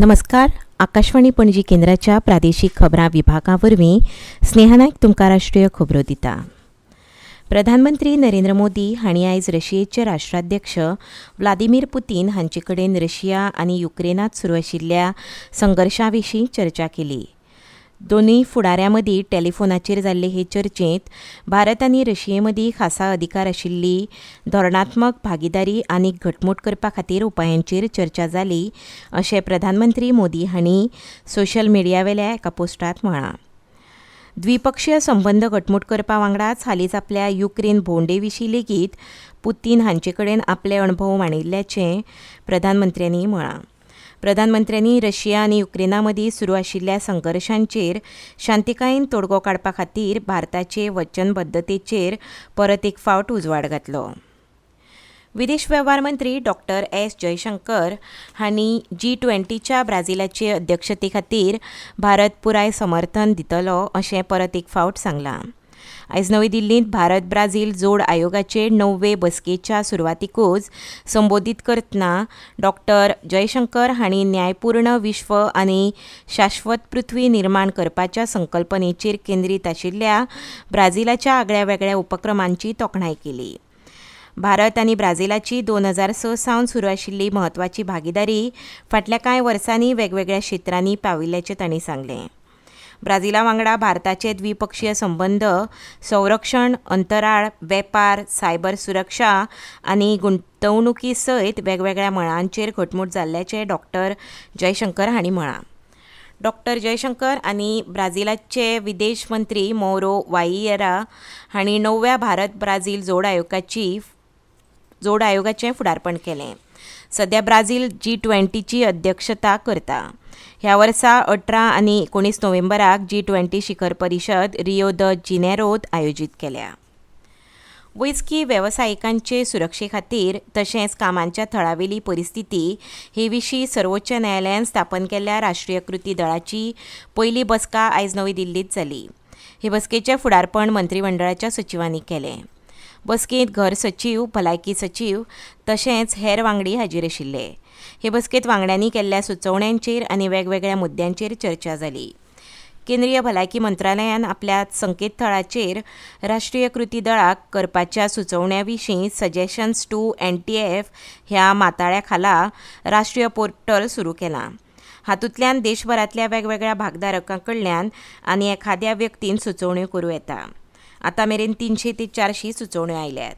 नमस्कार. आकाशवाणी पणजी केंद्राच्या प्रादेशीक खबरां विभागा वरवीं स्नेहा नायक तुमकां राष्ट्रीय खबरो दिता. प्रधानमंत्री नरेंद्र मोदी हांणी आयज रशियेचे राष्ट्राध्यक्ष व्लादिमीर पुतीन हांचे कडेन रशिया आनी युक्रेनांत सुरू आशिल्ल्या संघर्शा विशीं चर्चा केली. दोनूय फुडाऱ्यां मदीं टॅलिफोनाचेर जाल्ले हे चर्चेंत भारत आनी रशिये मदीं खासा अधिकार आशिल्ली धोरणात्मक भागीदारी आनीक घटमूट करपा खातीर उपायांचेर चर्चा जाली अशें प्रधानमंत्री मोदी हांणी सोशल मिडियावेल्या एका पोस्टांत म्हळां. द्विपक्षीय संबंद घटमूट करपा वांगडाच हालींच आपल्या युक्रेन भोंवडे विशीं लेगीत पुतीन हांचे कडेन आपले अणभव मांडिल्ल्याचें प्रधानमंत्र्यांनी म्हळां. प्रधानमंत्र्यांनी रशिया आनी युक्रेना मदीं सुरू आशिल्ल्या संघर्शांचेर शांतीकायेन तोडगो काडपा खातीर भारताचे वचनबद्धतेचेर परत एक फावट उजवाड घातलो. विदेश वेव्हार मंत्री डॉक्टर एस जयशंकर हांणी G20च्या ब्राझीलाचे अध्यक्षते खातीर भारत पुराय समर्थन दितलो अशें परत एक फावट सांगलां. आयज नवी दिल्लींत भारत ब्राझील जोड आयोगाचे 9वे बसकेच्या सुरवातीकूच संबोधीत करतना डॉक्टर जयशंकर हांणी न्यायपूर्ण विश्व आनी शाश्वत पृथ्वी निर्माण करपाच्या संकल्पनेचेर केंद्रीत आशिल्ल्या ब्राझीलाच्या आगळ्या वेगळ्या उपक्रमांची तोखणाय केली. भारत आनी ब्राझीलाची 2006 सावन सुरू आशिल्ली म्हत्वाची भागीदारी फाटल्या कांय वर्सांनी वेगवेगळ्या क्षेत्रांनी पाविल्ल्याचें तांणी सांगलें. ब्राझीला वांगडा भारताचे द्विपक्षीय संबंद संरक्षण, अंतराळ, वेपार, सायबर सुरक्षा आनी गुंतवणुकी सयत वेगवेगळ्या मळांचेर घटमूट जाल्ल्याचें डॉक्टर जयशंकर हांणी म्हळां. डॉक्टर जयशंकर आनी ब्राझीलाचे विदेश मंत्री मौरो वाइएरा हांणी 9व्या भारत ब्राझील जोड आयोगाचें फुडारपण केलें. सध्या ब्राझील G20ची अध्यक्षता करता. ह्या वर्सा 18 आनी 19 नोव्हेंबराक G20 शिखर परिशद रियो द जिनेरोत आयोजीत केल्या. वैजकी वेवसायिकांचे सुरक्षे खातीर तशेंच कामांच्या थळावेली परिस्थिती हे विशीं सर्वोच्च न्यायालयान स्थापन केल्ल्या राष्ट्रीय कृती दळाची पयली बसका आयज नवी दिल्लींत जाली. हे बसकेचें फुडारपण मंत्रिमंडळाच्या सचिवांनी केलें. बसकेंत घर सचीव, भलायकी सचीव तशेंच हेर वांगडी हाजीर आशिल्ले. हे बसकेंत वांगड्यांनी केल्ल्या सुचोवण्यांचेर आनी वेगवेगळ्या मुद्द्यांचेर चर्चा जाली. केंद्रीय भलायकी मंत्रालयान आपल्या संकेतथळाचेर राष्ट्रीय कृती दळाक करपाच्या सुचोवण्यां विशीं सजेशन्स टू NTF ह्या माताळ्या खाला राष्ट्रीय पोर्टल सुरू केलां. हातूंतल्यान देशभरांतल्या वेगवेगळ्या भागधारकां कडल्यान आनी एखाद्या व्यक्तीन सुचोवण्यो करूं येता. आतां मेरेन 300 ते 400 सुचोवण्यो आयल्यात.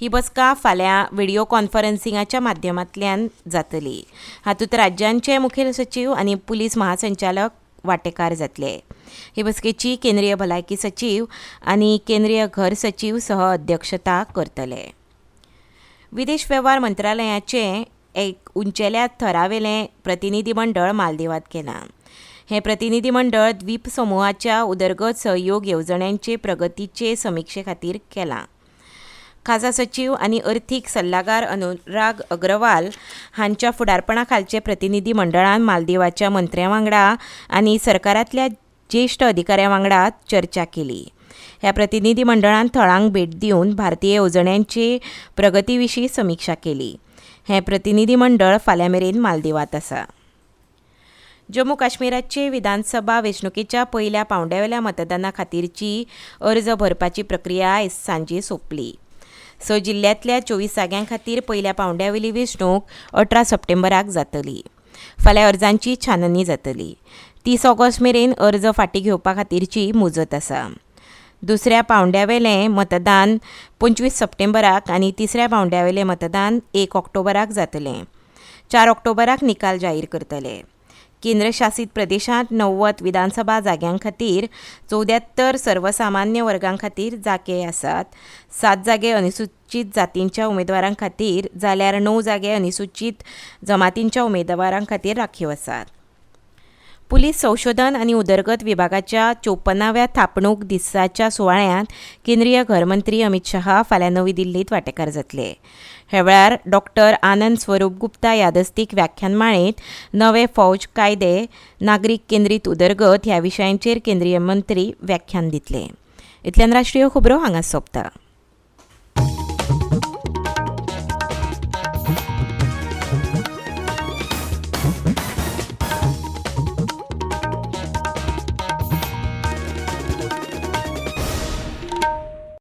ही बसका फाल्यां व्हिडिओ कॉन्फरन्सिंगाच्या माध्यमांतल्यान जातली. हातूंत राज्यांचे मुखेल सचीव आनी पुलीस महासंचालक वांटेकार जातले. हे बसकेची केंद्रीय भलायकी सचीव आनी केंद्रीय घर सचीव सह अध्यक्षता करतले. विदेश वेव्हार मंत्रालयाचें एक उंचेल्या थरावेलें प्रतिनिधी मंडळ मालदीवांत केलां. हे प्रतिनिधी मंडळ द्वीप समूहाच्या उदरगत सहयोग येवजण्यांचे प्रगतीचे समिक्षे खातीर केलां. खासा सचीव आनी अर्थीक सल्लागार अनुराग अग्रवाल हांच्या फुडारपणा खालचे प्रतिनिधी मंडळान मालदीवाच्या मंत्र्यां वांगडा आनी सरकारांतल्या ज्येश्ठ अधिकाऱ्यां वांगडा चर्चा केली. ह्या प्रतिनिधी मंडळान थळांक भेट दिवन भारतीय येवजण्यांचे प्रगती विशीं समिक्षा केली. हें प्रतिनिधी मंडळ फाल्यां मेरेन मालदीवांत आसा. जम्मू काश्मीराचे विधानसभा वेंचणुकेच्या पयल्या पांवड्यावेल्या मतदाना खातीरची अर्ज भरपाची प्रक्रिया आयज सांजे सोंपली. 6 जिल्ल्यांतल्या 24 जाग्यां खातीर पयल्या पांवड्यावेली वेंचणूक 18 सप्टेंबराक जातली. फाल्यां अर्जांची छाननी जातली. 30 ऑगस्ट मेरेन अर्ज फाटीं घेवपा खातीरची मुजत आसा. दुसऱ्या पांवड्यावेलें मतदान 25 सप्टेंबराक आनी तिसऱ्या पांवड्यावेलें मतदान 1 ऑक्टोबराक जातलें. 4 ऑक्टोबराक निकाल जाहीर करतले. केंद्र शासीत प्रदेशांत 90 विधानसभा जाग्यां खातीर 74 सर्वसामान्य वर्गां खातीर जागे आसात. 7 जागे अनुसूचित जातींच्या उमेदवारां खातीर जाल्यार 9 जागे अनुसूचित जमातींच्या उमेदवारां खातीर राखीव आसात. पुलीस संशोधन आनी उदरगत विभागाच्या 54व्या थापणूक दिसाच्या सुवाळ्यांत केंद्रीय घरमंत्री अमित शाह फाल्यां नवी दिल्लींत वांटेकार जातले. ह्या वेळार डॉक्टर आनंद स्वरूप गुप्ता यादस्तीक व्याख्यानमाळेंत नवे फौज कायदे, नागरीक केंद्रीत उदरगत ह्या विशयांचेर केंद्रीय मंत्री व्याख्यान दितले. इतल्यान राष्ट्रीय खबरो हांगा सोंपता.